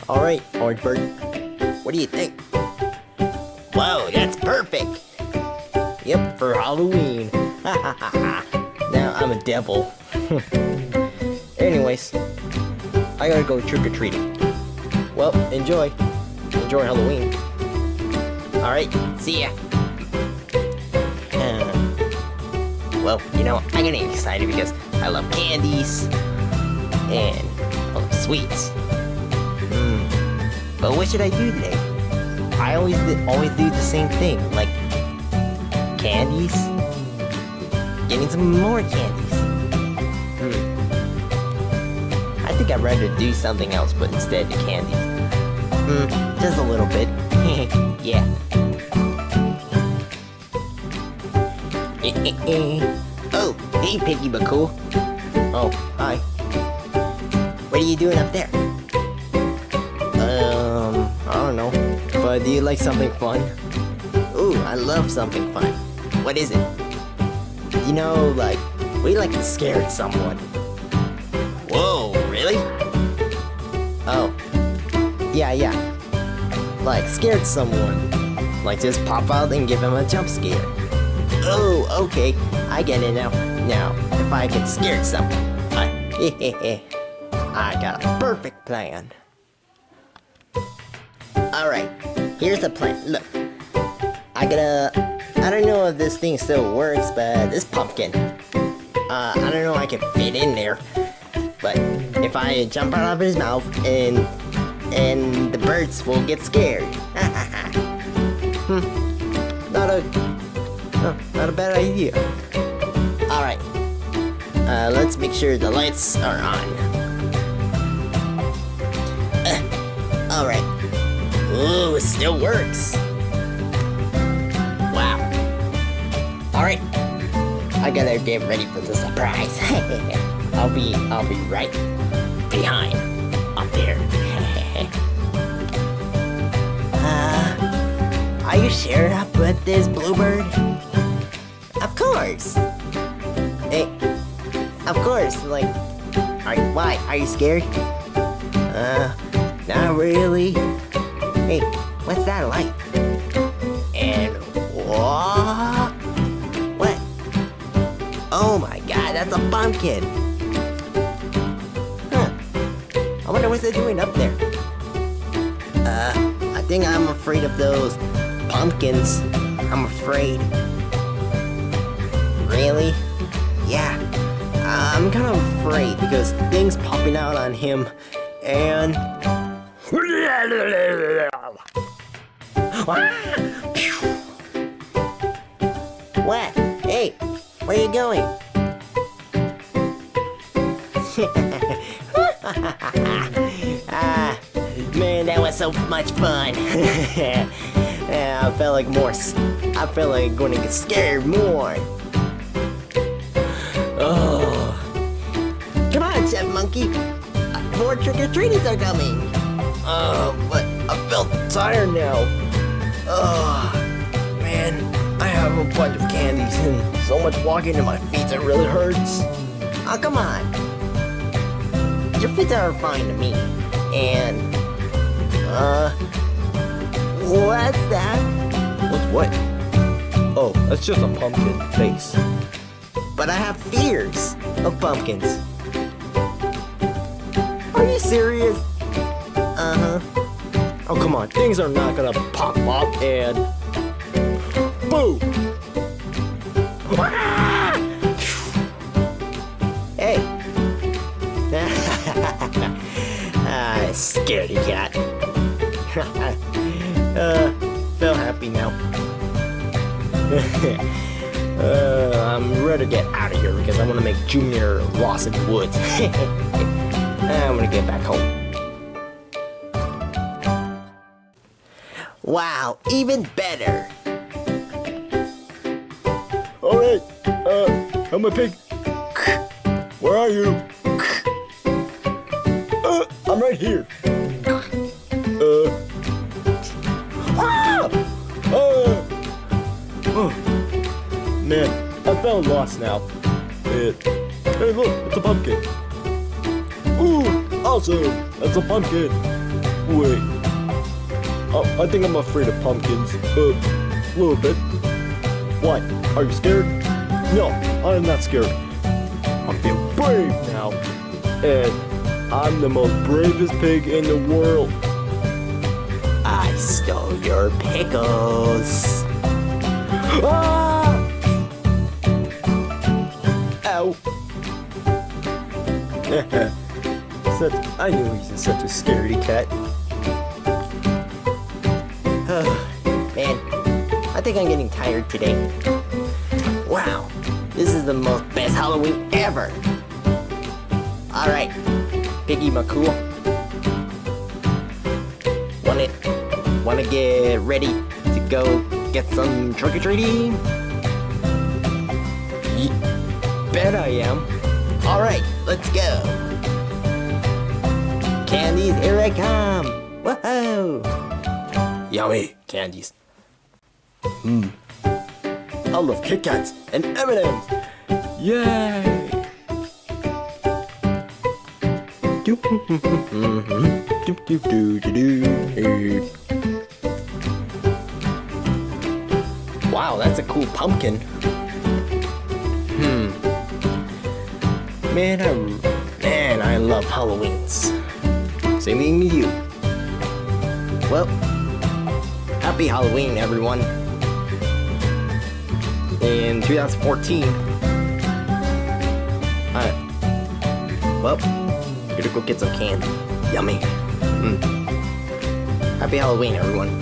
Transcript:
Alright, Orange Bird. What do you think? Whoa, that's perfect! Yep, for Halloween. Now I'm a devil. Anyways, I gotta go trick-or-treating. Well, enjoy. Enjoy Halloween. Alright, see ya. Well, you know, I'm getting excited because I love candies and I love sweets. But what should I do today? I always do the same thing, like candies, getting some more candies. I think I'd rather do something else, but instead of candies. Just a little bit. Yeah. Oh, hey Piggy but cool. Oh, hi. What are you doing up there? I don't know. But do you like something fun? Ooh, I love something fun. What is it? You know, like, we like to scare someone. Whoa, really? Oh. Yeah. Like, scared someone. Like, just pop out and give them a jump scare. Oh, okay. I get it now. Now, if I can scare someone, I got a perfect plan. Alright, here's the plan. Look, I don't know if this thing still works, but this pumpkin, I don't know if I can fit in there. But if I jump out of his mouth and the birds will get scared. Not a bad idea. Alright, let's make sure the lights are on. Alright. Ooh, it still works. Wow. Alright. I gotta get ready for the surprise. I'll be right behind up there. Are you sure to put this Bluebird? Of course. Hey, of course. Like, why? Are you scared? Not really. Hey, what's that light? And what? What? Oh my God, that's a pumpkin. Huh. I wonder what's it doing up there. I think I'm afraid of those pumpkins. I'm afraid. Really? Yeah. I'm kind of afraid because things popping out on him and... What? Hey, where are you going? Man, that was so much fun. Yeah, I felt like going to get scared more. Oh. Come on, Chef Monkey. More trick-or-treaters are coming. But I felt tired now. Oh, man, I have a bunch of candies and so much walking in my feet that really hurts. Oh, come on. Your feet are fine to me. And, what's that? What's what? Oh, that's just a pumpkin face. But I have fears of pumpkins. Are you serious? Uh-huh. Oh, come on. Things are not gonna pop up and... Boo! Hey. Scaredy cat. Feel happy now. I'm ready to get out of here because I want to make Junior Lost in the Woods. I'm gonna get back home. Wow, even better. Alright, Helmet Pig. Where are you? I'm right here. Man, I felt lost now. Hey, look, it's a pumpkin. Ooh, awesome! That's a pumpkin. Wait. Oh, I think I'm afraid of pumpkins. A little bit. What? Are you scared? No, I'm not scared. I feel brave now. And I'm the most bravest pig in the world. I stole your pickles. Ah! Ow. I knew he's such a scaredy cat. Man, I think I'm getting tired today. Wow, this is the most best Halloween ever. Alright, Piggy McCool. Wanna get ready to go get some trick-or-treating? Bet I am. Alright, let's go. Candies, here I come. Whoa! Yummy candies. I love Kit Kats and M&M's. Yay! Wow, that's a cool pumpkin. Man, I love Halloweens. Same thing to you. Well, happy Halloween, everyone. In 2014, well, gonna go get some candy. Yummy. Happy Halloween, everyone.